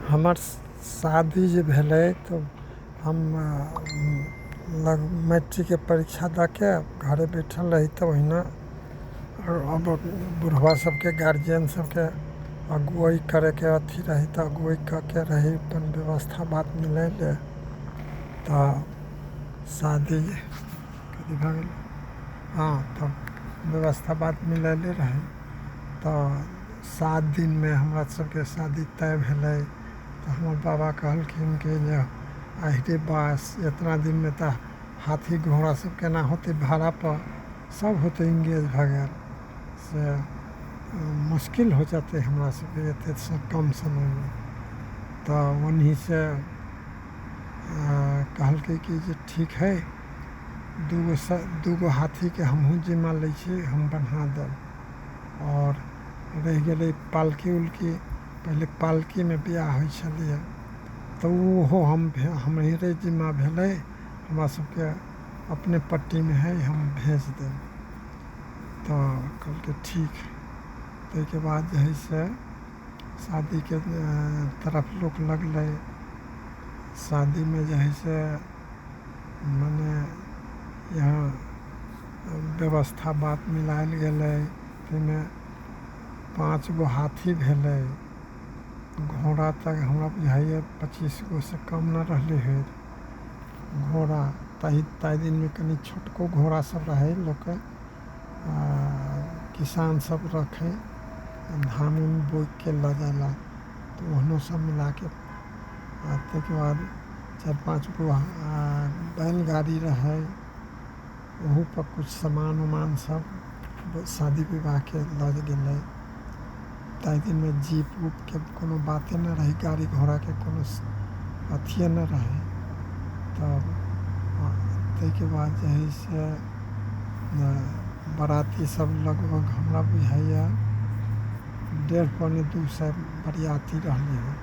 हमर शादी जे भेलै तऽ हम मैट्रिक के परीक्षा दऽ के घरे बैठल रही तऽ ओहिना अब बुढ़वा सबके गार्जियन सबके अगुवाई करैके अथी रही तऽ अगुवाई कऽ के रही अपन व्यवस्था बात मिलैले तऽ शादी कथी भऽ गेलै तब व्यवस्था बात मिलैले रही तऽ 7 दिनमे हमरा सबके शादी तय भेलै। तऽ हमर बाबा कहलखिन कि जे आहिरे बास इतना दिनमे तऽ हाथी घोड़ा सब केना होतै, भाड़ापर सब होतै इंगेज भऽ गेल से मुश्किल हो जेतै हमरा सबके एतेक कम समयमे। तऽ ओन्हीसँ कहलकै कि जे ठीक है, दूगो हाथीके हमहूँ जिम्मा लै छी, हम बन्हा देब। और रहि गेलै पालकी उलकी, पहिले पालकीमे बियाह होइ छलैए तऽ ओहो हमरे जिम्मा भेलै, हमरा सबके अपने पट्टीमे है, हम भेज देब। तऽ कहलकै ठीक। ताहिके बाद जे है से शादीके तरफ लोक लगलै। शादीमे जे है से मने यहाँ व्यवस्था बात मिलायल गेलै। ताहिमे 5 गो हाथी भेलै, घोड़ा तक हमरा बुझाइए 25 गो से कम न रहलै है घोड़ा। ताहि दिनमे कनि छोटको घोड़ा सब रहै लोकके, किसान सब रखै धान उन बोइके लऽ जाला, तऽ ओहनो सब मिलाके। ताहिके बाद 4-5 गो बैलगाड़ी रहै, ओहूपर किछु सामान उमान सब शादी विवाहके लऽ गेलै। ताहि दिनमे जीप उपके कोनो बाते नहि रहै, गाड़ी घोड़ाके कोनो अथिए नहि रहै। तब ताहिके बाद जे है से बराती सब लगभग हमरा बुझाइए 150-200 बरियाती रहलै है।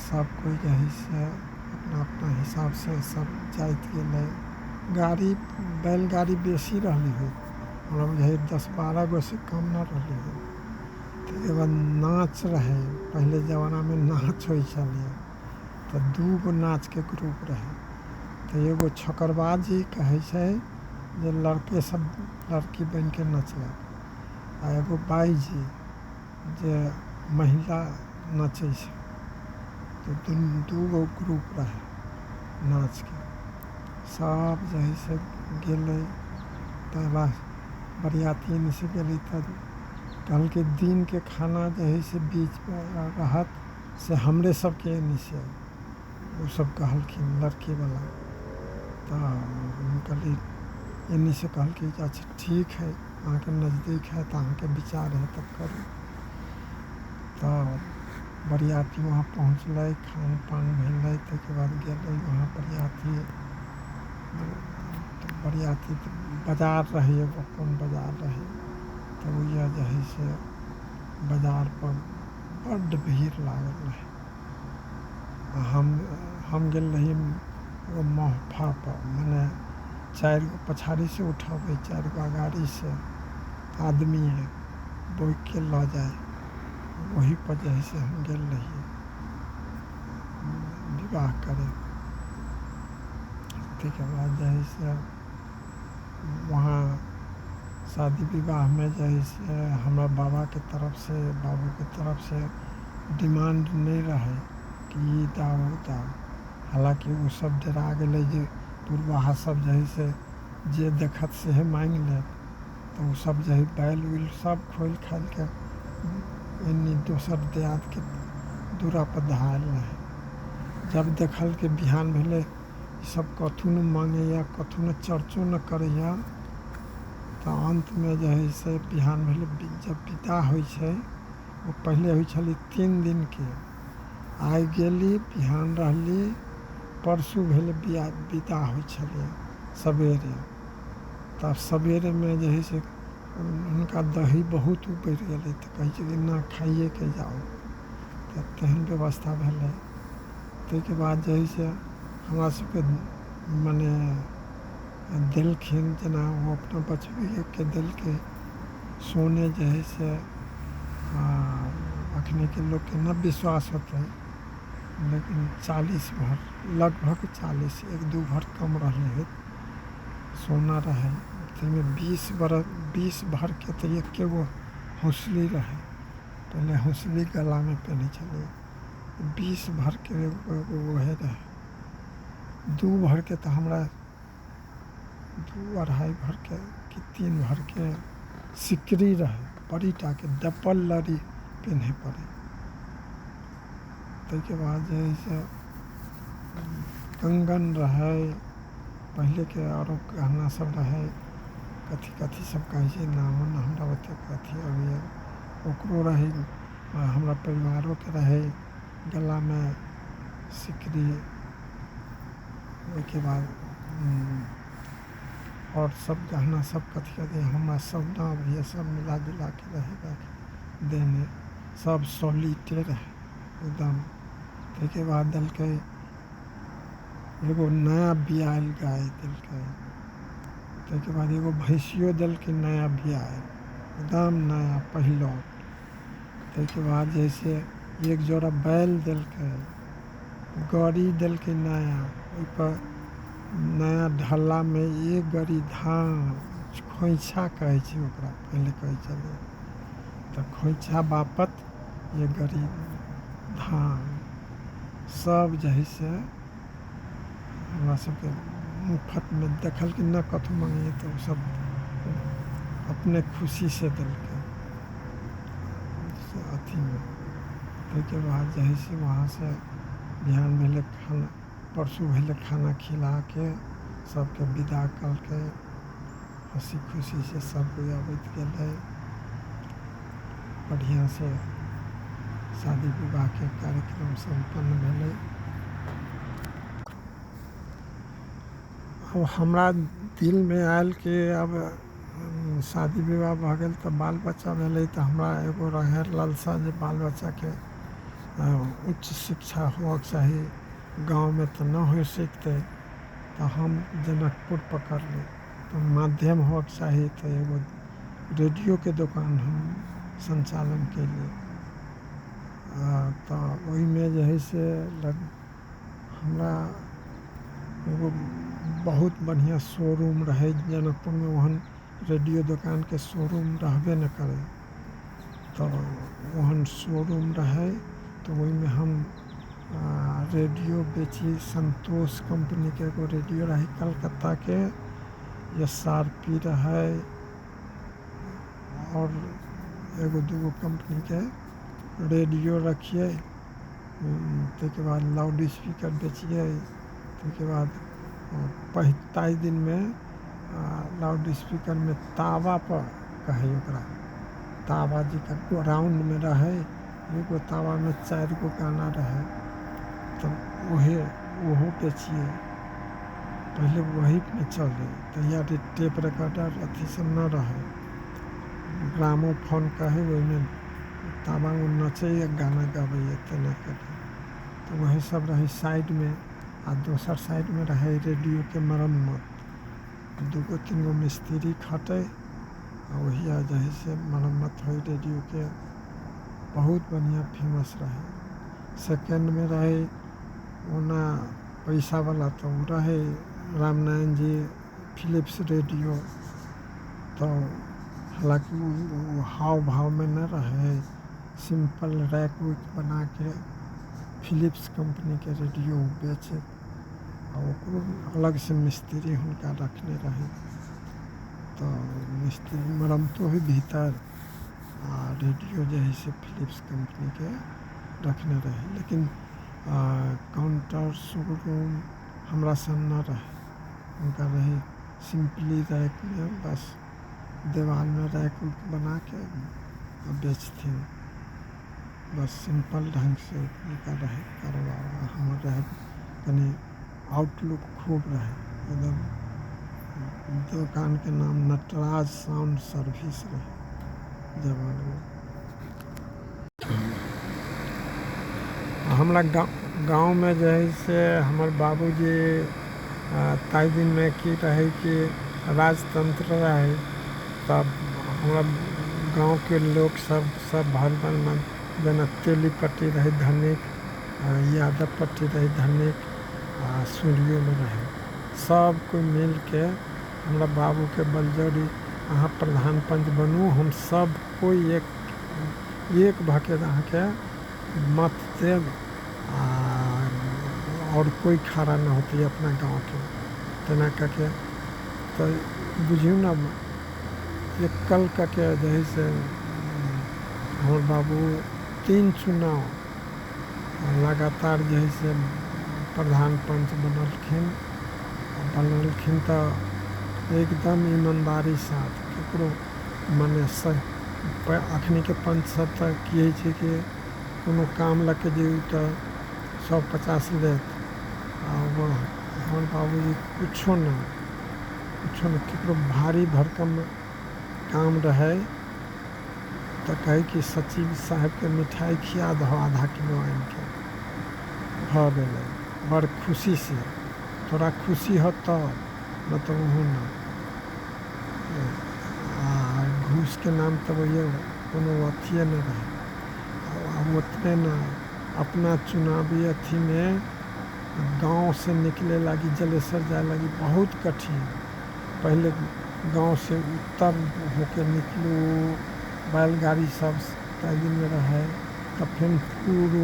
सब कोइ जे है से अपना अपना हिसाबसँ सब जाइत गेलै। गाड़ी बैलगाड़ी बेसी रहलै है, हमरा बुझाइए 10-12 गो से कम नहि रहलै है। ताहिके बाद नाच रहै, पहिले जमानामे नाच होइ छलै तऽ 2 गो नाचके ग्रुप रहै। तऽ एगो छकरबाजी कहै छै जे लड़के सब लड़की बनिके नचलक, आ एगो बाइजी जे महिला नचै छै। तऽ 2 गो ग्रुप रहै नाचके। सब जे है से गेलै, तऽ बरियाती एन्नेसँ गेलै तऽ कहलकै दिनके खाना जे है से बीचमे रहत से हमरे सबके एन्नेसँ ओसब कहलखिन लड़कीवला। तऽ हम कहलिए एन्नेसँ कहलकै जे अच्छा ठीक है, अहाँके नजदीक है तऽ अहाँके विचार है तब करू। तऽ बरियाती वहाँ पहुँचलै, खान पान भेलै, ताहिके बाद गेलै वहाँ बरियाती बाजार रहै एगो, अपन बाजार रहै। तऽ ओइजा जे है से बाजारपर बड्ड भीड़ लागल रहै। हम गेल रही एगो महफापर, मने 4 गो पछाड़ीसँ उठबै, 4 गो अगाड़ीसँ आदमी बोइके लऽ जाइ। वहीपर जे है से हम गेल रहियै विवाह करे। ताहिके बाद जे है से वहाँ शादी विवाहमे जे है से हमरा बाबाके तरफसँ, बाबूके तरफसँ डिमांड नहि रहै कि ई दाउ ओ दाउ। हालाँकि ओसब डरा गेलै जे पुरवाहा सब जे है से जे देखत सेहे माँगि लेत। तऽ ओसब जे है बैल उल सब खोलि खालिके एन्नी दोसर दियादके दूरापर धरायल रहै। जब देखलकै बिहान भेलै ईसब कथु नहि माँगैए, कथु नहि चर्चो नहि करैए, तऽ अन्तमे जे है से बिहान भेलै। जब विदा होइ छै ओ पहिले होइ छलै 3 दिनके। आइ गेली बिहान रहली, परसू भेलै विदा होइ छलै सबेरे। तब सबेरेमे जे है से हुनका दही बहुत उपड़ि गेलै, तऽ कहै छै कि नहि खाइएके जाउ। तऽ तेहन व्यवस्था भेलै। ताहिके बाद जे है से हमरा सबके मने देलखिन, जेना ओ अपना बचबैके देलकै सोने जे है से। एखनिके लोकके नहि विश्वास होतै लेकिन 40 भर, लगभग 40, 1-2 भर कम रहे है सोना रहे। में 20 भर के तो एक गो हौसली रहे, पहले हौसली गला में पहने चले। 20 भर के वह रहे। 2 भर के तो हमरा 2 अढ़ाई भर के कि 3 भर के सिकरी रहे, बड़ी टाके डबल लड़ी पहने पड़े। ताके बाद जैसे कंगन रहे, पहले के और गहना सब रहे, कथी कथी सब कहे नाम हमरा ओते कथी अभी ओकरो रहे। हमरा परिवारों के रहे गला में सिकरी। उसके बाद और सब गहना सब कथी कथी हमरा सब ना भी सब मिला जुला के रहे देने, सब सॉलिटे रहे एकदम। ताके बाद दिलके एगो नया बियाल गाय दिलके। ताके बाद एगो भैंसियो दिलके नया बियाल, एकदम नया पहिलौट। ताके बाद जैसे एक जोड़ा बैल दिलके, गाड़ी दिलके नया, ओइ पर नया ढल्ला में एक गड़ी धान, खोइछा कहे छै ओकरा, पहले कहे चले तो खोइछा बापत एक गड़ी धान, सब जैसे हमरा सबके मुफ्त में देखल कि न कथू मांगे तो सब अपने खुशी से दिलके अथी में। ताके बाद जैसे वहाँ से बिहान भेले खाना, परसू भेले खाना खिला के सबके विदा कल के हंसी खुशी से सब कोई आबैत गेलै। बढ़िया से शादी विवाह के कार्यक्रम संपन्न भेलै। अब हमरा दिल में आयल कि अब शादी विवाह भ गेल तो बाल बच्चा भेलै, तो हमरा एगो रहे लालसा जे बाल बच्चा के उच्च शिक्षा होके चाही। गांव में तो न हो सकते, तो हम जनकपुर पकड़ ली, तो माध्यम होके चाही। तो एगो रेडियो के दुकान हम संचालन के लिए, तो वही में जो है से हमरा एगो बहुत बढ़िया शोरूम रहे जनकपुर में। वहाँ रेडियो दुकान के शोरूम रहबे न करे, तो वहाँ शोरूम रहे, तो वही में हम रेडियो बेची। संतोष कंपनी के एगो रेडियो रहे कलकत्ता के, SRP रहे, और एगो दूगो कंपनी के रेडियो रखिए। ताके बाद लाउड स्पीकर बेचिए। ताके बाद 45 दिन में लाउड स्पीकर में तावा पर कहे ओकरा, तावा जी का राउंड में रहे, एगो तावा में 4 गो गाना रहे, तो वही बेचिए। पहले वही में चले, तैयार टेप रिकॉर्डर अथी सब न रहे, ग्रामोफोन कहे, वही में तावा में नचे गाना गावे तेना करे, तो वही सब रहे साइड में। आ दोसर साइड में रहे रेडियो के मरम्मत, 2-3 गो मिस्त्री खटे, वही जही से मरम्मत हो रेडियो के। बहुत बढ़िया फेमस रहे। सेकेंड में रहे ओना पैसा वाला, तो रहे रामनारायण जी फिलिप्स रेडियो। तो हालांकि वो हाव भाव में न रहे, सिंपल रैक वैक बना के फिलिप्स कंपनी के रेडियो बेचे, और अलग से मिस्त्री हुनका रखने रहे। तो मिस्त्री मरम्मतो ही भीतर, रेडियो जो है से फिलिप्स कंपनी के रखने रहे। लेकिन काउंटर शोरूम हमरा सब न रहे, उनका रहे सिंपली रैक में, बस दीवार में रैक बना के बेचते, बस सिंपल ढंग से उनका रहे कारोबार। हम रहे कनी आउटलुक खूब रहे एकदम। दुकान के नाम नटराज साउंड सर्विस रहे जवान में। हमरा गाँव में जो है से हमारे बाबूजी ताई दिन में की रहे कि राजतंत्र रहे, तब हमारा गांव के लोग सब भर जना तेली पट्टी रहे धनिक, यादव पट्टी रही धनिक सूर्यों में रहे, सब कोई मिल के हमरा बाबू के बलजोरी अहाँ प्रधान पंच बनू, हम सब कोई एक भके अहाँ के मत देव और कोई खड़ा न होती अपना गांव के तना के। तो बुझियो ना एक कल के जैसे हमर बाबू 3 चुनाव लगातार जैसे प्रधान पंच बनलखिन तो एकदम ईमानदारी साथ ककरो मने अखनी के पंच सब तक की है कि कोनो काम लग जे तो 150 लेत हमर बाबूजी कुछो न ककरो भारी भरकम काम रहे तो कहे कि सचिव साहब के मिठाई खिया दो आधा किलो आन के भ गए बड़ खुशी से। थोड़ा खुशी हो तो न तो वह न घूस के नाम तो वही कोनो अथिए न रहे। उतने न अपना चुनावी अथी में गांव से निकले लगी जलेसर जाए लगी बहुत कठिन। पहले गांव से उत्तर होके निकलू, बैलगाड़ी सब तागी में रहे, तब फिर पूर्व,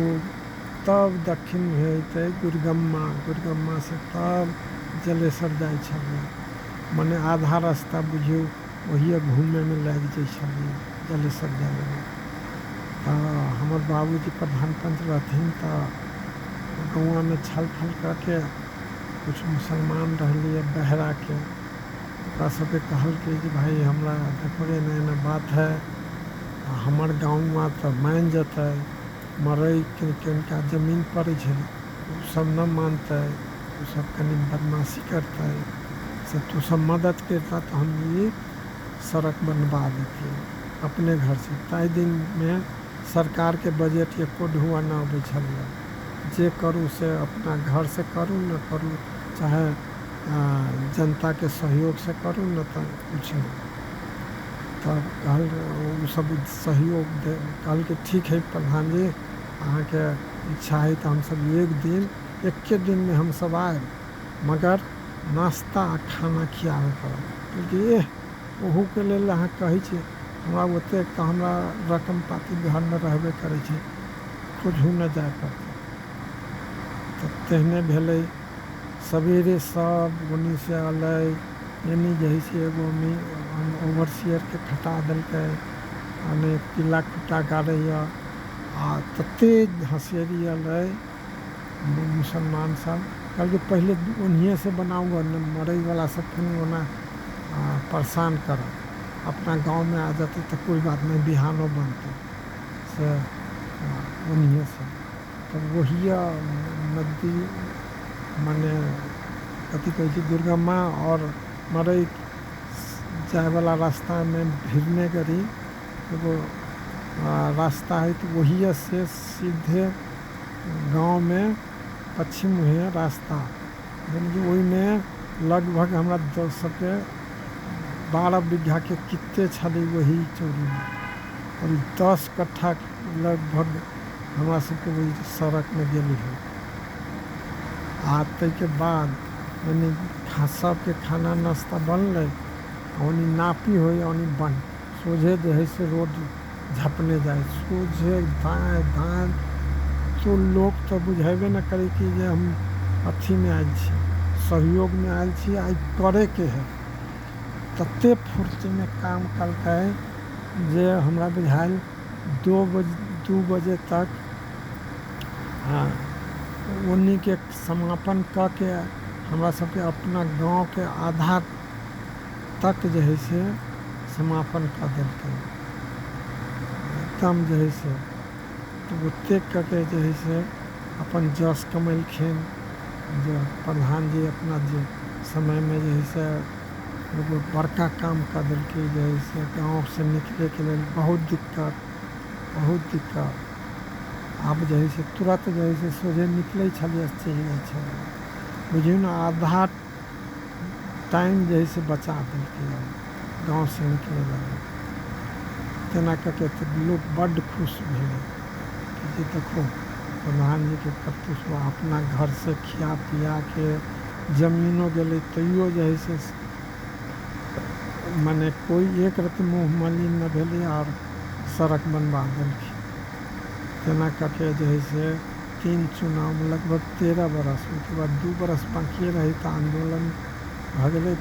तब दक्षिण भेजते गुरगम्मा से तब जलेसर जाए छलिए। मने आधा रास्ता बुझियो वही घूमे में लग जाए जलेसर जाए में। तो हमार बाबूजी प्रधान पंच रहथिन तो गाँव में छल फल करके कुछ मुसलमान रहिए बहरा के सबके कहल के कि भाई हमरा देखो रे एना बात है, हमार गाँव में तो मान जते मरई किनका जमीन पड़े सब न मानते, सब कनी बदमाशी करते, सब तू सब मदद करता तो हम ये सड़क बनवा देते अपने घर से। ताई दिन में सरकार के बजट एको ढुआ न अबै छलै, जे करूँ से अपना घर से करूँ न करूँ चाहे जनता के सहयोग से करूँ न तो कुछ नहीं। तब कहल सब सहयोग दे, कहल के ठीक है प्रधान जी अहाँ के इच्छा है तो हम सब एक दिन में हम सब आए, मगर नाश्ता आ खाना खियावे पड़त। क्योंकि ओहू के लेल अहाँ कहै छी हमरा ओतेक तो हमरा रकम पाती घर में रहबे करे छै, खोजू न जाए पड़तै। तो तेहने भेलै सवेरे सब ओनी से अलै, एनी जही से एगो ओवरसियर के खटा देलकै, अने किला खुट्टा गाड़ैया आ तते हँसेरी अलै मुसलमान सब। कहलकै पहले ओनिए से बनाऊंगा न मरई वाला सब फिर ओना परेशान कर, अपना गांव में आ जाते तो कोई बात नहीं बिहानो बनते से ओनिए से। तो वही नदी मने कथी कहै छै दुर्गम्मा और मरई जाए वाला रास्ता में भिड़ने करी एगो रास्ता है, तो वही से सीधे गांव में पश्चिम हुए रास्ता, यानी कि वही में लगभग हमरा 12 बीघा के कित्ते छली वही चोरी में, और 10 कट्ठा लगभग हमरा सबके वही सड़क में गेली है। आते के बाद यानी सबके खाना नाश्ता बनलै, ओनी नापी हो ओनी बन सोझे जो है से रोड झपने जाए सोझे दाएँ तो लोग तो बुझेबे न करे कि जे हम अथी में आयल छी, सहयोग में आयल छी, आई करे के है। तते फुर्ती में काम कलकै जे हमरा बुझायल 2 बजे तक उन्हीं के समापन क के हमरा सबके अपना गांव के आधा तक जो है से समापन कर देलकै एकदम जो है से। तो ओतेक के जो है से अपन जस कमेलखिन जो प्रधान जी अपना जे समय में जो है से एगो बड़का काम कर देलकै, जो है से गाँव से निकले के लिए बहुत दिक्कत। अब जो है से तुरंत जो है से सोझे निकले छलिए चलि जाइ छलिए, बुझियो ना आधा टाइम जो है से बचा देलकै गाँव से निकले लगे। तेना करके तो लोग बड्ड खुश भेलै कि देखो प्रधान जी के करतूत बा, अपना घर से खिया पिया के जमीनो गेलै तैयो जे है से माने कोई एक रत्ती मुँह मलिन न भेलै और सड़क बनवा देलखिन। तेना करके जे है से 3 चुनाव में लगभग 13 बरस, उसके बाद 2 बरस बाकी रही तो आंदोलन भ गेलै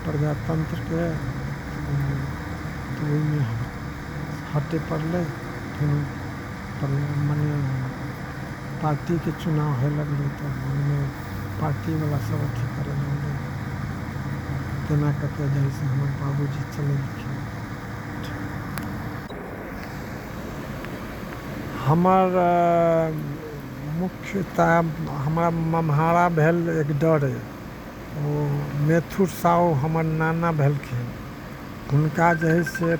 प्रजातंत्र के, तो ओहिमे हटे पड़लै। फिर माने पार्टी के चुनाव है लगलै तो ओहिमे पार्टी वाला सब अथी करे लगलै। तेना करके जे है से हमर बाबूजी चलेलखिन। हमर मुख्यतः हमरा मम्हारा भेल एक डरे, ओ मेथुर साहू हमर नाना भेलखिन। हुनका जे है से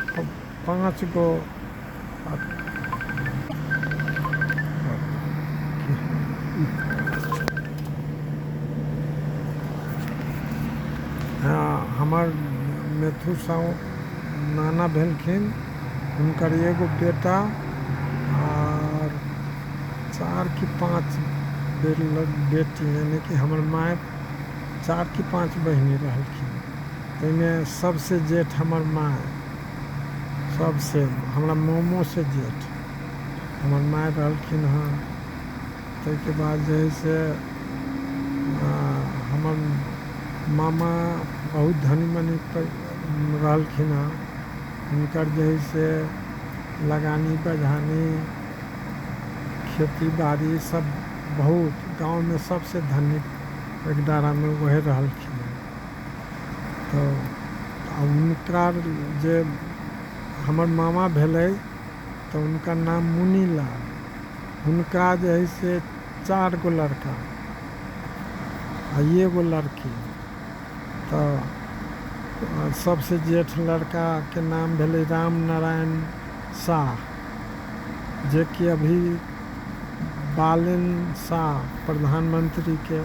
5 गो हमर मेथुर साहू नाना भेलखिन। हुनकर एगो बेटा और 4 की 5 बेटी, यानी कि हमर माँ 4 की 5 बहिनी रहलखिन। ताहिमे सबसे जेठ हमर माँ, सबसे हमरा मोमो से जेठ हमर माँ रहलखिन हँ। ताहिके बाद जे है से हमर मामा बहुत धनी मनी रहलखिन हँ। हुनकर जे है से लगानी बझानी खेती बाड़ी सब बहुत, गांव में सबसे धनिक एकडारा में वही रहलखिन। तो उनकर जे हमर मामा भेलै तो उनका नाम मुनीलाल। उनका जे है से 4 गो लड़का आ एगो लड़की। तो सबसे जेठ लड़का के नाम भेलै राम नारायण शाह, जे कि अभी बालेन शाह प्रधानमंत्री के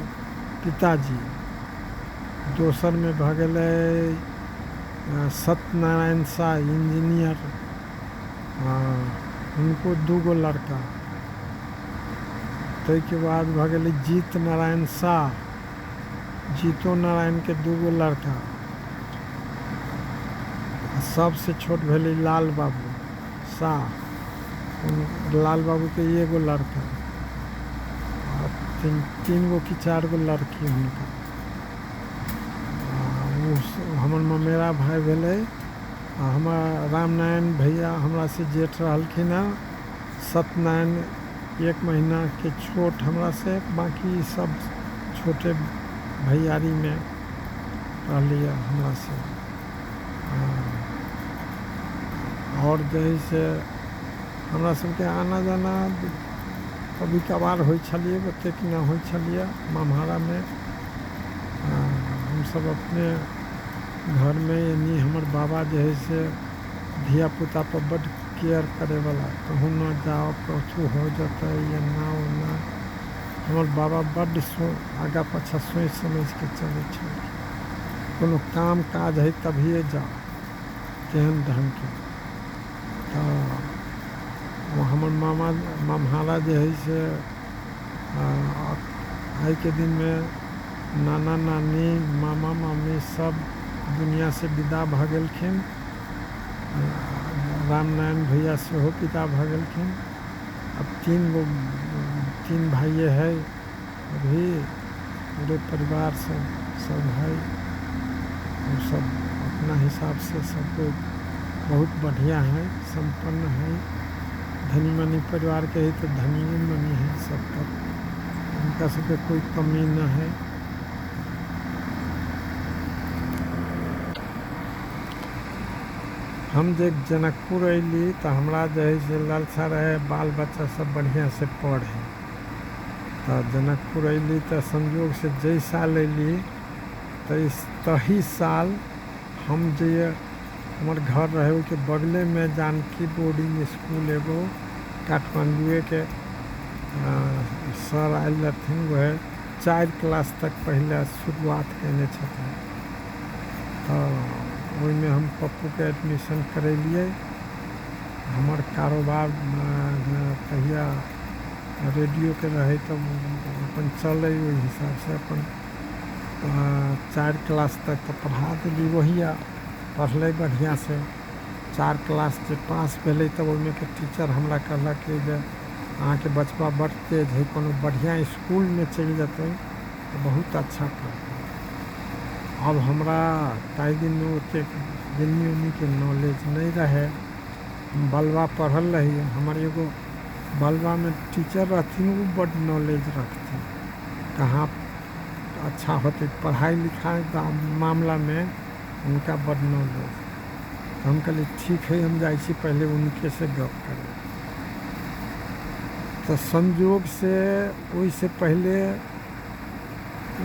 पिताजी। दोसर में भ गेलै सत्यनारायण शाह इंजीनियर, उनको 2 गो लड़का। ताहिके बाद भ गेलै जीत नारायण शाह, जीतो नारायण के 2 गो लड़का। सबसे छोट भेलै लाल बाबू शाह, लाल बाबू के एगो लड़का और 3 गो की 4 गो लड़की हुनका। हमर ममेरा भाई भेलै। हमर रामनारायण भैया हमरा से जेठ रहलखिन हँ। सत्यनारायण 1 महीना के छोट हमरा से, बाकी सब छोटे भैयारी में रहलिए हमरा से। और जे है से हमरा सबके आना जाना कभी कभार होइ छलिए, ओतेक न होइ छलिए मम्हारा में। हम सब अपने घर में, यानी हमर बाबा जे है से धिया पुता पर बड़ केयर करे वाला, कहूँ न जाओ कछु हो जाता या ना ओना। हमर बाबा बड़ आगा पाछा सोच समझ के चले छे। कोनो काम काज है तभिए जाओ, तेहन ढंग के। तो हमर मम्हारा जे है से आई के दिन में नाना नानी मामा मामी सब दुनिया से विदा भ गेलखिन। रामनारायण भैया सेहो पिता भ गेलखिन। अब 3 भाइये है अभी, पूरे परिवार सब है। और सब अपना हिसाब से सब कोई बहुत बढ़िया है, संपन्न है। धनी मनी परिवार के ही तो धनी मनी है सबका, उनका सबके कोई कमी न है। हम जब जनकपुर अयली तो हमरा जे है से लालसा रहे बाल बच्चा सब बढ़िया से पढ़े। तो जनकपुर अयली तो संयोग से जै साल अयली तही साल हम जे हमार घर रहे के बगले में जानकी बोर्डिंग स्कूल एगो काठमांडुए के सर आयल रहथिन। वह 4 क्लास तक पहले शुरुआत कैने छथिन। तो ओहिमे हम पप्पू के एडमिशन करेलिए। हमर कारोबार तहिया रेडियो के रहे तब अपन चले ओहि हिसाब से अपन 4 क्लास तक तो पढ़ा दिली वही पढ़ल बढ़िया से। 4 क्लास जे पास भेले तब ओहिमे के टीचर हमरा कहलक कि जे अहाँ के बचवा बड़ तेज है, कोनो बढ़िया स्कूल में चल जते तो बहुत अच्छा पढ़ते। अब हमरा ताई दिन में ओते दिल्ली उन्नी के नॉलेज नहीं रहे। बलवा पढ़ल रही, हमारे एगो बलवा में टीचर रहती, वो बड़ नॉलेज रखती, कहाँ अच्छा होते पढ़ाई लिखाई का मामला में उनका बड़ नॉलेज। तो हम कहले ठीक है, हम जाइए पहले उनके से गप करें। तो संजोग से वही से पहले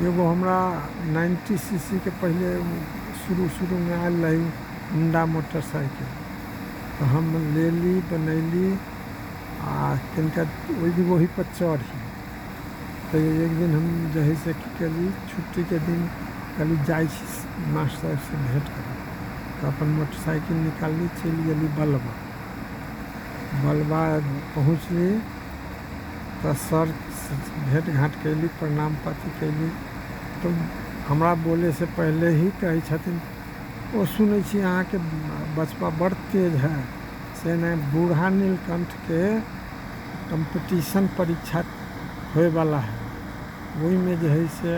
एगो हमरा 90 सीसी के पहले शुरू में आयल रही होंडा मोटरसाइकिल, तो हम ले ली बनैली आ तनिका वही पर चढ़ी। तो एक दिन हम जही से कली छुट्टी के दिन कली जाए मास्टर से भेंट कर, तो अपन मोटरसाइकिल निकाली चली गली बलवा पहुँचली। तो सर भेंट घाट कैली, प्रणाम पाती कैली। तो हमरा बोले से पहले ही कहे छथिन, वो सुनै छी अहाँ के बचवा बड़ तेज है से ने बूढ़ा नीलकंठ के कंपटीशन परीक्षा होए वाला है, वही में जो है से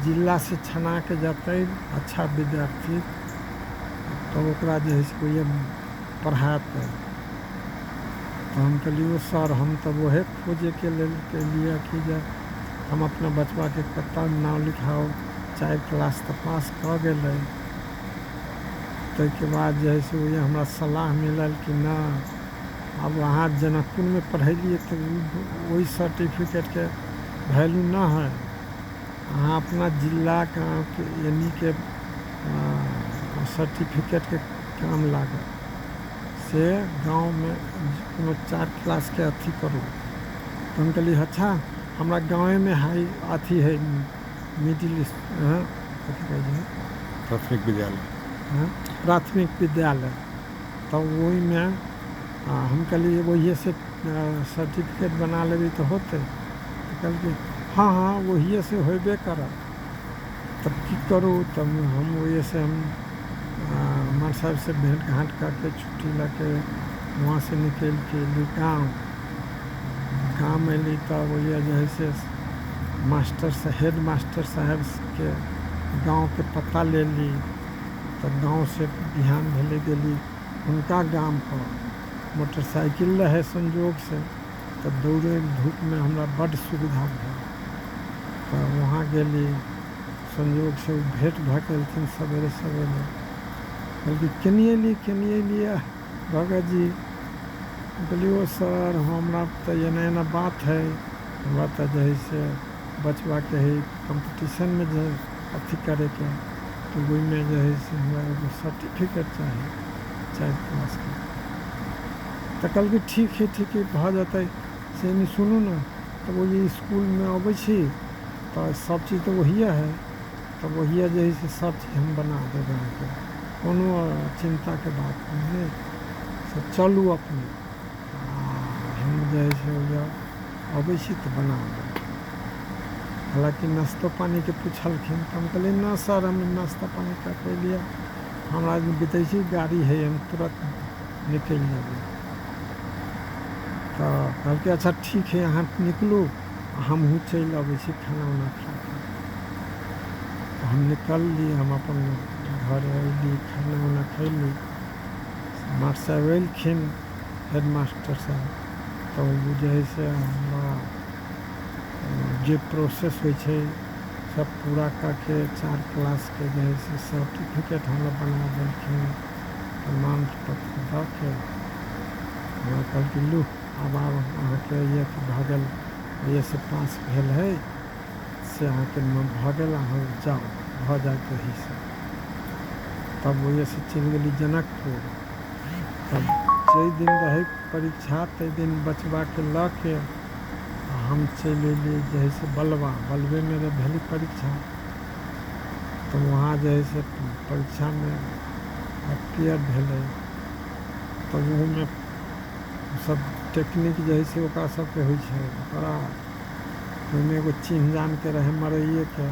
जिला से छना के जाते अच्छा विद्यार्थी, तो ओकरा जो है से कोई पढ़ाते। तो हम कहलिए सर हम तो वह खोजे के लिए कि जे हम अपना बचवा के कतऽ नाम लिखाओ, 4 क्लास तो पास कर गए। तो के बाद जो है से वही हमरा सलाह मिलल कि ना, अब वहाँ जनकपुर में पढ़ेलिए तो वही सर्टिफिकेट के वैल्यू ना है, अहाँ अपना जिला गाँव के यानी के सर्टिफिकेट के काम लागत से गांव में कोनो 4 क्लास के अथी करू। तो हम कहली अच्छा हमरा गाँव में हाई अथी है मिडिल प्राथमिक विद्यालय, प्राथमिक विद्यालय। तो वही में हम कहलिए वही से सर्टिफिकेट बना लेबी तो होते। तो कहल हाँ वही से होबे कर, तब की करूँ। तब हम वही से हम मार साहब से भेंट घाट करके छुट्टी लेके वहाँ से निकल के ली गाँव में ली। तब वही जो है से हेड मास्टर साहब के गांव के पता ले ली। तब गांव से बिहान भेले गेली उनका गांव पर, मोटरसाइकिल रहे संजोग से, तब दौड़े धूप में हमरा बड़ सुविधा भेल। तो वहाँ गेली संजोग से भेंट भकेलथिन सवेरे बल्कि केनिए लिए भगत जी। बोलिए सर हमरा तो एना बात है, हमरा तो जो है से बचवा के ही कंपटीशन में जो अथी करे के, तो वही में जो है से हमरा एगो सर्टिफिकेट चाहिए 4 क्लास के। तो कल कि ठीक है भऽ जेतै से नहीं सुनू ना। तो वही स्कूल में अबै छी तो सब चीज़ तो वही है, तो वही जो है से सब चीज़ हम बना देबै अहाँके, कोनो चिंता के बात नहीं है। सब चलू अपने हम जो है से अबै छी तो बना देबै। हालांकि नाश्तो पानी के पूछलखिन, तो हम कहलिए ना सर हम नाश्ता पानी कर लिया, हमारा विदेशी गाड़ी है हम तुरंत निकल जाएंगे। तो कहलके अच्छा ठीक है अहाँ निकलू, हमहूँ चलि अबै छी खाना उना खा के। तो हम निकल ली, हम अपन घर अयली, खाना उना खैली। मास्टर साहब एलखिन हेड मास्टर साहब, तो वो जो है से हमरा जे प्रोसेस होइ छै सब पूरा करके 4 क्लास के जो है से सर्टिफिकेट हमरा बना देलखिन, प्रमाण पत्र दऽ के हमरा कहलखिन लू अब अहाँके ये भऽ गेल, ये से पास भेल है से अहाँके भऽ गेल, अहाँ जाओ भऽ जाइत रही से। तब वही से चलि गेली जनकपुर। तब जाहि दिन रहे परीक्षा ताहि दिन बचवा के लऽ के हम चलि अयली जो है से बलवे में भेली परीक्षा। तो वहाँ जो है से परीक्षा में क्लियर भेलै। तब ओहूमे सब टेक्निक जे है से ओकरा सबके होइ छै। ओकरा ओहिमे एगो चिन्ह जानके रहै मरैएके,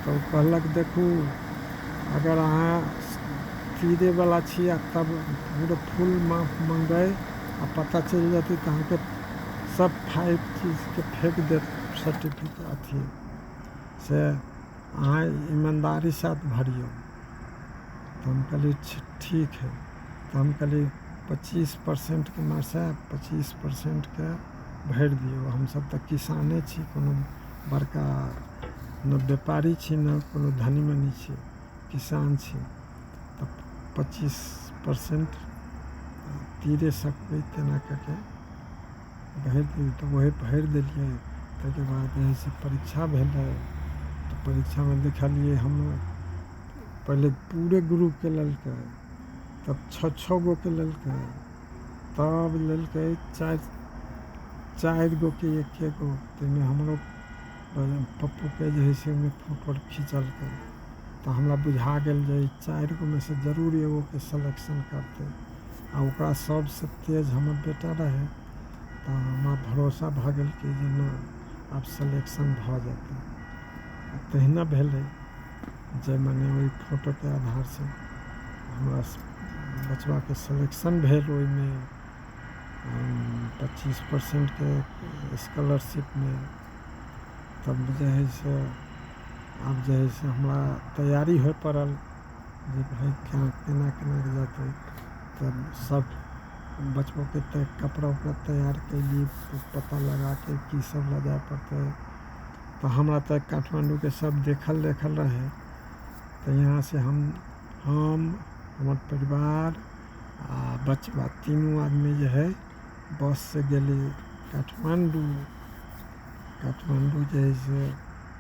तऽ कहलक देखू अगर अहाँ तीरेवला छी आ तब पूरा फुल मंगबै आ पता चलि जेतै तऽ अहाँके सब 5 चीजके फेंक देत सर्टिफिकेट अथी से अहाँ ईमानदारी साथ भरियौ। तो हम कहलिए ठीक है। तो हम कहलिए 25% के मासे 25% के भरि दियौ। हमसब तऽ किसाने छी, कोनो बड़का न व्यापारी छी न कोनो धनी मनी छी, किसान छी। तऽ 25% तीरे सकबै तेना कऽ के भरि दियौ। तऽ वही भरि देलिए। ताहिके बाद जे है से परीक्षा भेलै। तऽ परीक्षामे देखलिए हम पहिले पूरे ग्रुपके लेलकै, तब 6 गो के लेलकै, तब लेलकै 4 गो के 1 गो। ताहिमे हमरो पप्पूके जे है से ओहिमे फोटो खिंचलकै। तऽ हमरा बुझा गेल जे 4 गो में से जरूर एगो के सिलेक्शन करतै। आ ओकरा सबसे तेज हमर बेटा रहै। तऽ हमरा भरोसा भऽ गेल कि जे नहि आब सिलेक्शन भऽ जेतै। तहिना भेलै जे मने ओहि फोटोके आधारसँ हमरा बचबाके सिलेक्शन भेल। ओहिमे 25% के स्कॉलरशिपमे। तब जे है से आब जे है से हमरा तैयारी होइ पड़ल जे भाई केना केना जेतै। तब सब बचबोके तऽ कपड़ा उपड़ा तैयार कैली, पता लगा के की सब लऽ जाए पड़तै। तऽ हमरा तऽ काठमांडूके सब देखल रहै। तऽ यहाँ से हम हमर परिवार आ बचबा तीनों आदमी जे है बस से गेली काठमांडू। काठमांडू जे है से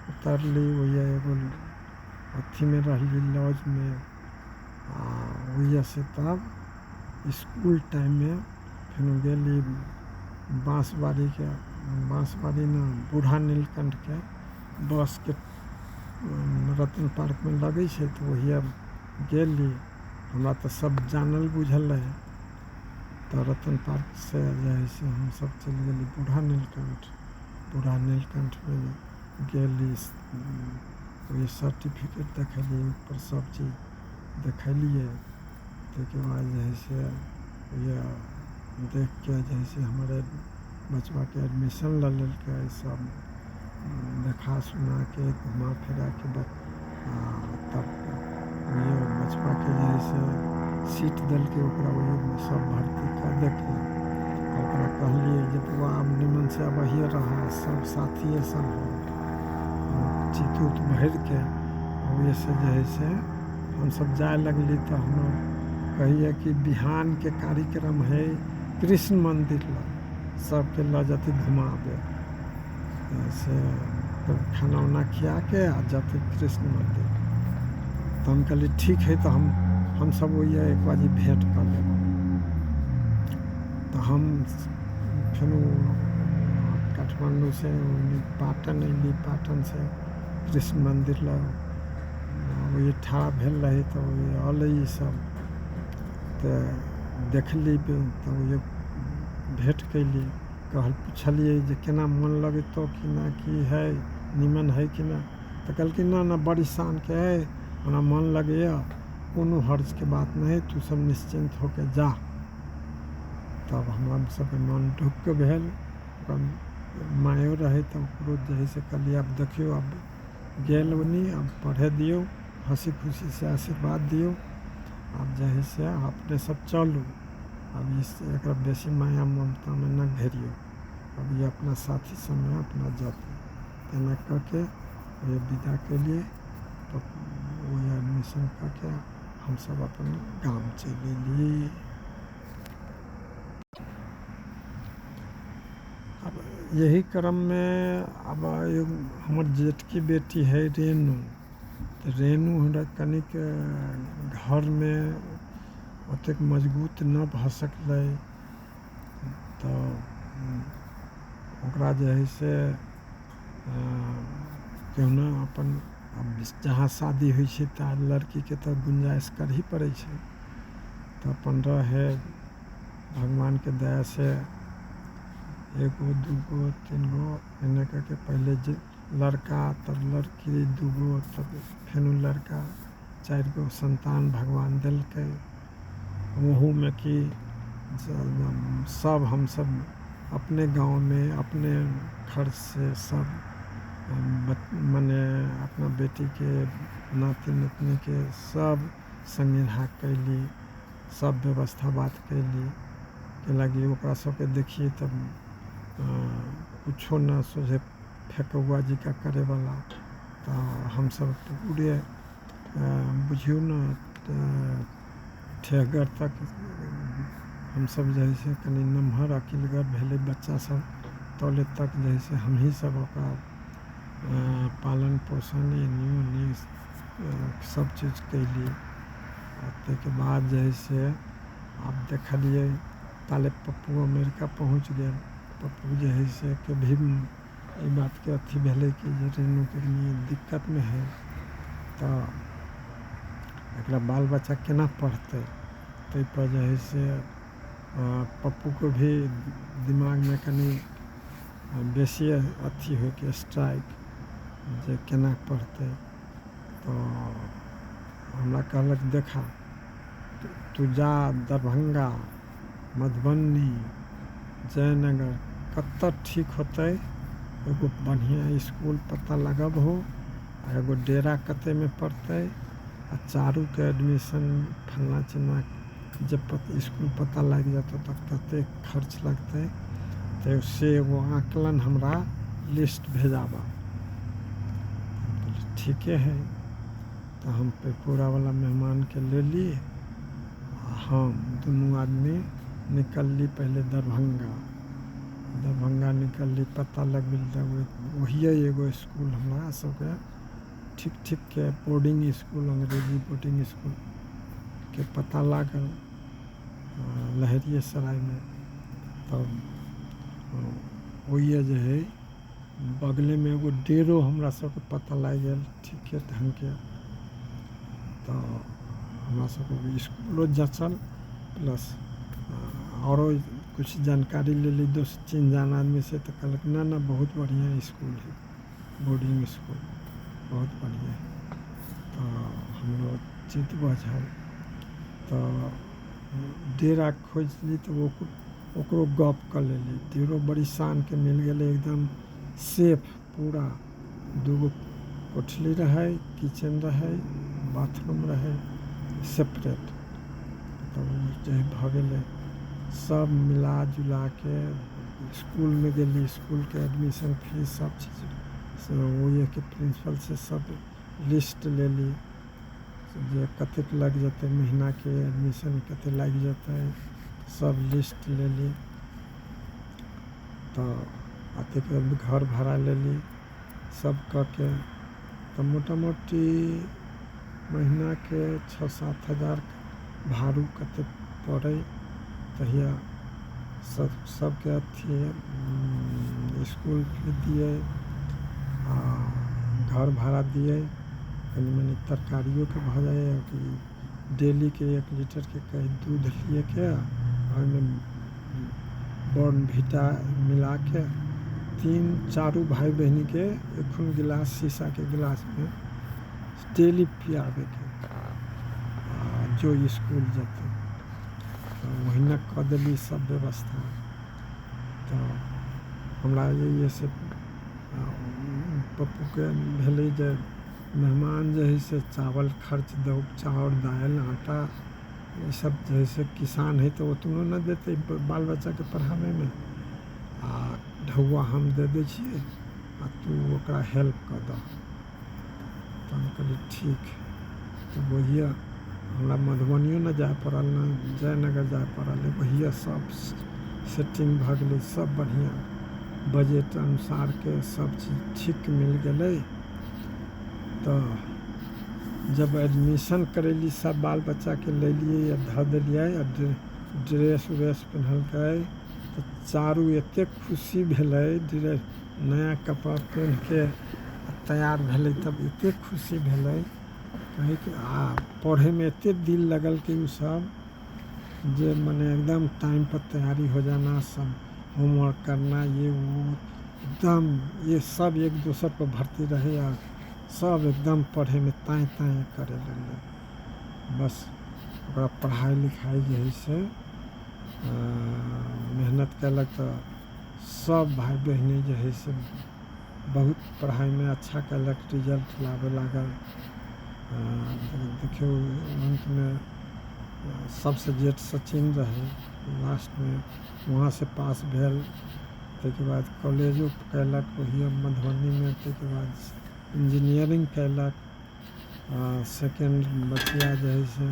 उतरली, वही एगो अथी में रहली लॉज में। आ वही से तब स्कूल टाइम में फिर गेली बांसवाड़ी ना बूढ़ा नीलकंठ के बस के रतन पार्क में लगे छै। तो वही गेली। हमरा तो सब जानल बुझल रहे। तो रतन पार्क से जे है से हम सब चलि गेली बूढ़ा नीलकंठ में गेली। वही सर्टिफिकेट देखली, ऊपर सब चीज देखलिए। ताहिके बाद जे है से ये देख के जे है से हमारे बचवा के एडमिशन ले लेलकै। सब देखा सुना के घुमा फिरा के तब ये बचवा के जे है से सीट देलकै। ओकरा वही सब भर्ती कर देलकै। ओकरा कहलिए जे बउआ आब निमन से अबहिए रहा, सब साथिए सब चित उत भरि के वही से जे है से हम सब जाए लगली। तो हम कहिए कि बिहान के कार्यक्रम है कृष्ण मंदिर ला, सबके ल जाती घुमाबे से खाना उना खिया के आ जाते कृष्ण मंदिर। तो हम कहली ठीक है। तो हम सब वही एक बाजी भेंट कर लेब। तो हम फिर काठमांडू से पाटन अली, पाटन से कृष्ण मंदिर ला वही ठाढ़ भेल रही। तो वही अल सब तो देखली। तो वही भेंट कैली, पूछलिए जे केना मन लगतो कि ना, कि है निमन है कि ना। तो कहलकै ना बड़ी शान के है, हमरा मन लगे, कोनो हर्ज के बात नहीं, तू सब निश्चिंत होके जा। तब हमरा सबके मन ढुक भेल। मायो रहे तो ओकरो जे है से कहलिए अब देखियो अब गेल ओनी, अब पढ़े दियो, हंसी खुशी से आशीर्वाद दियो। अब जे है से अपने सब चलू, अब इस एक बेसी माया ममता में न घेरियो। अब ये अपना साथी समय अपना जाते तेना करके ये विदा के लिए। तो वो एडमिशन करके हम सब अपन गाँव चले लिए। अब यही क्रम में अब हमार जेठ की बेटी है रेनू। तो रेनू हमरा कनिक घर में ओतेक मजबूत न भ सकलै। तो ओकरा जे है से केहूना अपन जहाँ शादी होइ छै ता लड़की के तो गुंजाइश कर ही पड़े छै। तो अपन रहे भगवान के दया से एगो दूगो तीन गो एने करके पहले लड़का तब लड़की दूगो तब फेन लड़का 4 गो संतान भगवान दिलकै। ओहूमे कि सब हम सब अपने गांव में अपने खर्च से सब मने अपना बेटी के नाती नतनी के सब संगे कैली, सब व्यवस्था बात कैली के लगी ओकरा सबके देखिए तब कुछो न सोझे फेकौआ जी का करे वाला। तो हम सब पूरे बुझियो न ठेहगर तक हम सब जैसे कनी नम्हर अकिलगर भेले बच्चा सब तौले तक जैसे हम ही सब ओकरा पालन पोषण एनी सब चीज़ कैली। के बाद जैसे आप देखलिए ताले पप्पू अमेरिका पहुँच गए। पप्पू जे है से के भी ई बात के अथी भेले कि जे रेणु के दिक्कत में है तो एकरा बाल बच्चा केना पढ़ते। ताहि पर जे है से पप्पू को भी दिमाग में कनी बेसी अथी हो के स्ट्राइक जे केना पढ़ते। तो हमरा कहलक देखा तू जा दरभंगा मधुबनी जयनगर कत्ता ठीक होते एगो बढ़िया स्कूल पता लगब हो आ एगो डेरा कते में पड़ते आ चारू के एडमिशन फलना चिलना जब स्कूल पता लग जाता तब कते खर्च लगते तो से एगो आकलन हमरा लिस्ट भेजाबा। ठीक है तो हम पेपुरा वाला मेहमान के ले लिए। हम दोनों आदमी निकलली पहले दरभंगा निकलली पता लग वही एगो स्कूल हमारा सबके ठीक के बोर्डिंग स्कूल अंग्रेजी बोर्डिंग स्कूल के पता लागल लहरिए सराय में। तब वही जे है बगले में एगो डेरो हमरा सबके पता लग गया ठीक ढंग के। तो हमरा सबके स्कूलो जचल प्लस औरो कुछ जानकारी ले ली 2-3 जान आदमी से तो कहलक ना बहुत बढ़िया स्कूल है बोर्डिंग स्कूल बहुत बढ़िया है। तो हम लोग चित बझल तो डेरा खोज ली तो ओकरो गप कर लेली। डेरो बड़ी शान के मिल गए एकदम सेफ पूरा 2 गो कोठली रहे किचन रहे बाथरूम रहे सेपरेट। तो जो भ गए सब मिला जुला के स्कूल में गली स्कूल के एडमिशन फीस सब चीज़ वो के प्रिंसिपल से सब लिस्ट ले ली जो कतेक लग जाते महीना के एडमिशन कते लग जाते सब लिस्ट ले ली। तो आते के घर भाड़ा ले ली सब करके तो मोटा मोटी महीना के 6-7 हज़ार भाड़ू कते पड़े। तहिया सबके अथी स्कूल फी दिए घर भाड़ा दिए कनी मनी तरकारियों के भ जाए कि डेली के 1 लीटर के कहीं दूध लिए के में बॉर्नवीटा मिला के 3-4 भाई बहनी के 1 गिलास शीशा के गिलास में डेली पियावे के जो स्कूल जाते। तो वही न कर दिली सब व्यवस्था। तो हमरा ये से पप्पू के भेले जे मेहमान जो है से चावल खर्च दो चावल दाल आटा ये सब जैसे किसान है तो उतना न देते बाल बच्चा के पढ़ावे में ढौआ हम दे दै छियै आ तू ओकरा हेल्प कर दो। तो हम कहली ठीक। तो वही हमरा मधुबनियो न जाए पड़ल न जयनगर जाए पड़ल वही सब सेटिंग भ गई सब बढ़िया बजट अनुसार के सब चीज़ ठीक मिल गए। तो जब एडमिशन करेली सब बाल बच्चा के ले लिए या धर दिलिए ड्रेस व्रेस पहनलकै तो चारू एते खुशी भेलै ड्रेस नया कपड़ा पहन के तैयार भेलै तब एते खुशी भेलै कहे कि पढ़े में एते दिल लगल कि उ सब जे मने एकदम टाइम पर तैयारी हो जाना सब होमवर्क करना ये वो एकदम ये सब एक दूसर पर भर्ती रहे आ सब एकदम पढ़े में ताएं ताएं करे लगे। बस ओकरा पढ़ाई लिखाई जे है से मेहनत कयलक तो सब भाई बहिनी जे है से बहुत पढ़ाई में अच्छा कयलक, रिजल्ट लाबे लागल। देखियो अंत में सबसे जेठ सचिन रहे, लास्ट में वहाँ से पास भेल। ताहिके बाद कॉलेजो कयलक वही मधुबनी में। ताहिके बाद इंजीनियरिंग कयलक। सेकेंड बचिया जे है से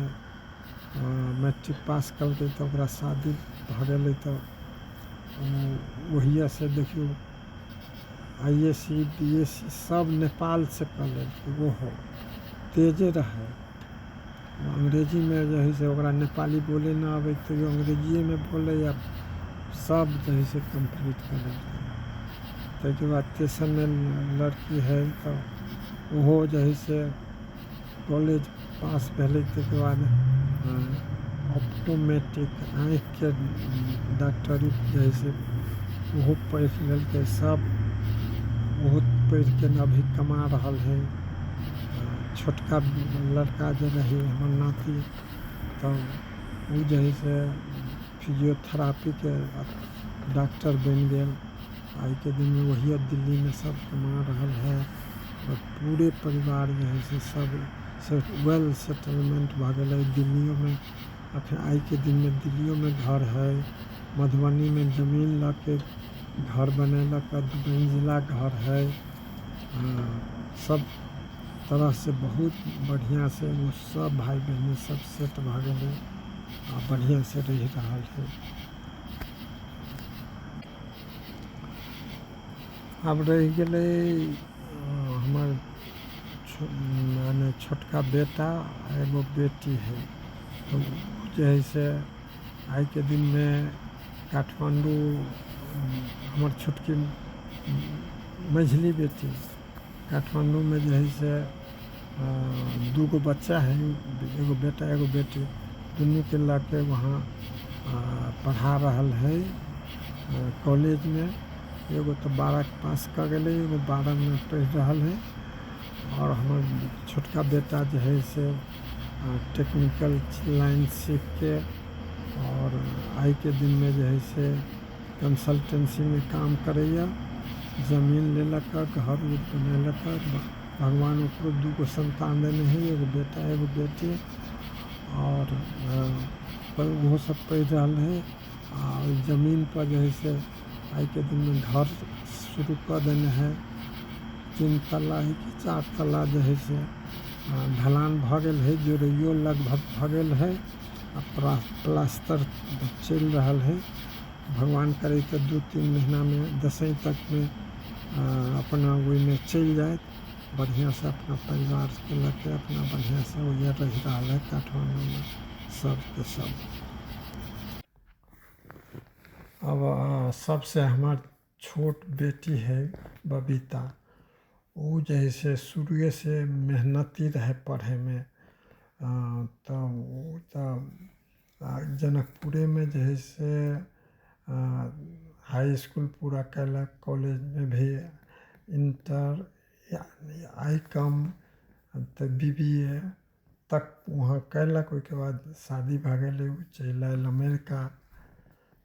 मैट्रिक पास कलकै तो ओकरा शादी भऽ गेलै तऽ वही से देखियो IAC BAC सब नेपाल से कऽ लेलकै। ओहो तेजे रहे। अंग्रेजी में जो है से ओकरा नेपाली बोले ना आबै तो अंग्रेजिए में बोले या सब जो है से कंप्लीट कर लेलकै। ताहिके बाद तेसर में लड़की है तो ओहो जो है से कॉलेज पास भेलै। ताहिके बाद ऑप्टोमेट्रिक आँखि के डॉक्टरी जे है से ओहो पढ़ि लेलकै। सब ओहो पढ़ि के अभी कमा रहल है। छोटका लड़का जो रही हमर नाती तो वो जो है से फिजियोथेरापी के डॉक्टर बन गेल। आई के दिन में वही दिल्ली में सब कमा रहल है। और पूरे परिवार जो है से सब वेल सेटलमेंट भऽ गेलै दिल्लियों में। अखन आई के दिन में दिल्लियों में घर है। मधुबनी में जमीन ला के घर बनेलक, 2 मंजिला घर है। सब तरह से बहुत बढ़िया से वो सब भाई बहन सब सेट भऽ गेलै आ बढ़िया से रह रहल है। अब रह गेलै हमर माने छोटका बेटा एगो बेटी है। तो जो है से आई के दिन में काठमांडू हमर छोटकी मझली बेटी काठमांडू में जो है से 2 गो बच्चा है, एगो बेटा एगो बेटी, दुनू के ला के वहाँ पढ़ा रहल है कॉलेज में। एगो तो 12 पास कर गए, एगो 12 में पढ़ रहल है। और हमार छोटका बेटा जो है से टेक्निकल लाइन सीख के और आई के दिन में जो है से कंसल्टेंसी में काम करैया। जमीन लेलक, घर बनेलक। भगवान ओकरो 2 गो संतान देने है, एगो बेटा एगो बेटी। और वो सब पढ़ रहल है। और जमीन पर जो है से आई के दिन में घर शुरू कर देने हैं। 3 तल्ला है कि 4 तल्ला जो है से ढलान भऽ गेल है, जोड़ैयो लगभग भऽ गेल है। प्लास्टर चल रहल है। भगवान करे तो 2-3 महीना में 10वीं तक में अपना वही में चल जाए। बढ़िया से अपना परिवार के लेके अपना बढ़िया से वही रह रहा है काठमांडू में सब के सब। अब सबसे हमार छोट बेटी है बबीता, वो जैसे शुरू से मेहनती रहे पढ़े में। तो वो तो जनकपुरे में जैसे हाई स्कूल पूरा कैलक, कॉलेज में भी इंटर ICOM तो BBA तक वहाँ कैलक। उसके बाद शादी भऽ गेलै, चलि आयल अमेरिका।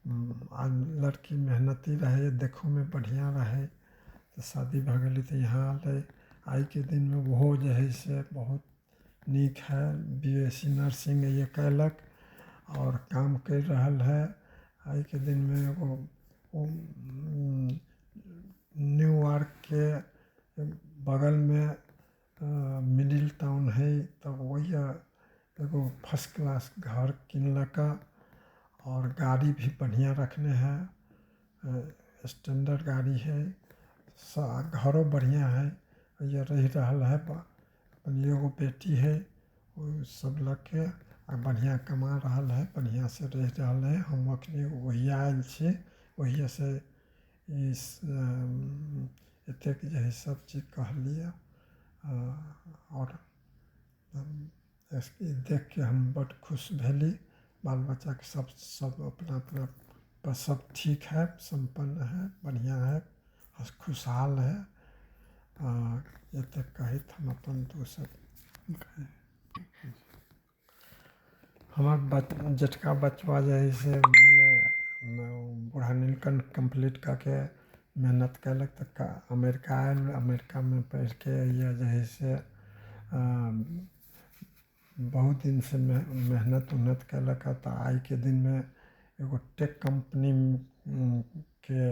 लड़की मेहनती रहे, देखो में बढ़िया रहे तो शादी भऽ गेलै तो यहाँ आलै। आई के दिन में वो जो है से बहुत नीक है, BSc नर्सिंग ये कैलक और काम कर रहल है। आई के दिन में वो न्यूयॉर्क के बगल में मिडिल टाउन है, तो वही एगो फर्स्ट क्लास घर किनलक। और गाड़ी भी बढ़िया रखने हैं, स्टैंडर्ड गाड़ी है। घरों बढ़िया है, ये रह रहल है। एगो बेटी है, वो सब लग के बढ़िया कमा रहल है, बढ़िया से रह रहल है। हम अखनी वही आयल छी, वही से इस एतेक जे है सब चीज कहलिए। और देख के हम बड़ खुश भेली। बाल बच्चा के सब अपना अपना बस सब ठीक है, संपन्न है, बढ़िया है, खुशहाल है। ये तक कहित हम अपन दोसर कहे हमार जेठका बचवा जे है से मने बूढ़ा नीलकंठ कंप्लीट करके मेहनत कैलक तक अमेरिका आयल। अमेरिका में पढ़ के ये जे है से बहुत दिन से मेहनत उन्नत कैलक है। तो आई के दिन में एगो टेक कंपनी के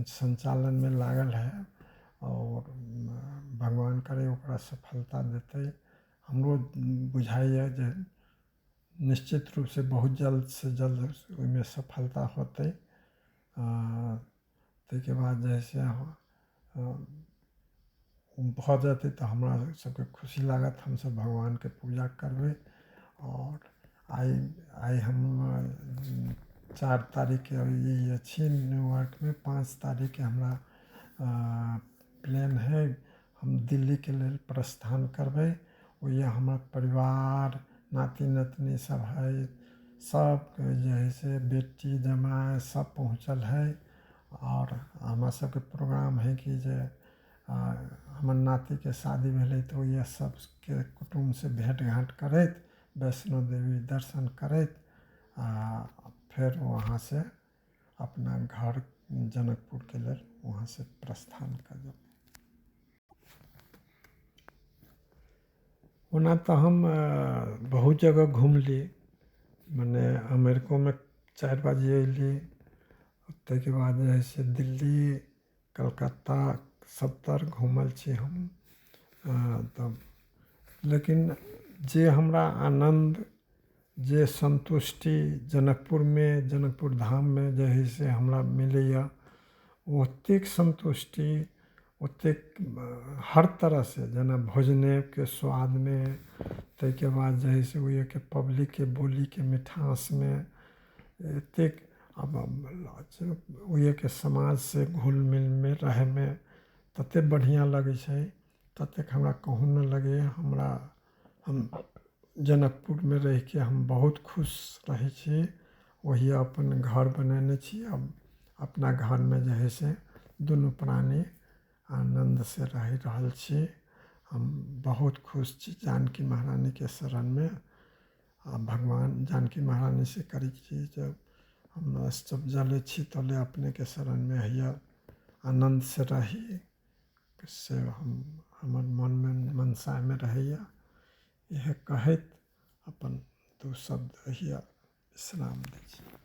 संचालन में लागल है और भगवान करे ओकरा सफलता देते। हमरो बुझाइए जे निश्चित रूप से बहुत जल्द से जल्द उसमें सफलता होते। ताहिके बाद जे है से भऽ जेतै तो हमरा सबके खुशी लागत, हम सब भगवान के पूजा करबै। और आई हम 4 तारीख के ये अच्छी न्यूयॉर्क में 5 तारीख के हमरा प्लान है, हम दिल्ली के लिए प्रस्थान करबै। वही हमार परिवार नाती नतनी सब है, सब जे है से बेटी जमाई सब पहुँचल है। और हमारा सबके प्रोग्राम है कि जे हमर नाती के शादी भेलै तो ये सब के कुटुम्ब से भेंट घाट करैत वैष्णो देवी दर्शन करैत फिर वहाँ से अपना घर जनकपुर के लिए वहाँ से प्रस्थान करब। ओना तो हम बहुत जगह घूमली, मने अमेरिको में 4 बजे अयली। ताहिके बाद जे है से दिल्ली कलकत्ता सब तर घूमल छी हम। तब लेकिन जे हमरा आनंद जे संतुष्टि जनकपुर में जनकपुर धाम में जे है से हमरा मिलैया ओतेक संतुष्टि ओतेक हर तरह से जेना भोजने के स्वाद में, ताहिके बाद जे है से ओहि के पब्लिक के बोली के मिठास में एतेक अब ओहि के समाज से घुल मिल में रहे में तते बढ़िया लगे छै, ततेक हमरा कहूँ न लगे। हमरा हम जनकपुर में रह के हम बहुत खुश रहे छी। वही अपन घर बनेने छी। अब अपना घर में जे है से दुनू प्राणी आनंद से रह रहल छी। हम बहुत खुश छी जानकी महारानी के शरण में। भगवान जानकी महारानी से करी छी जब हम जब जले छी तले अपने के शरण में हैया आनंद से रही से हम हमर मन में मनसा में रहैया। यह कहैत अपन 2 शब्द हैया विश्राम दै छी।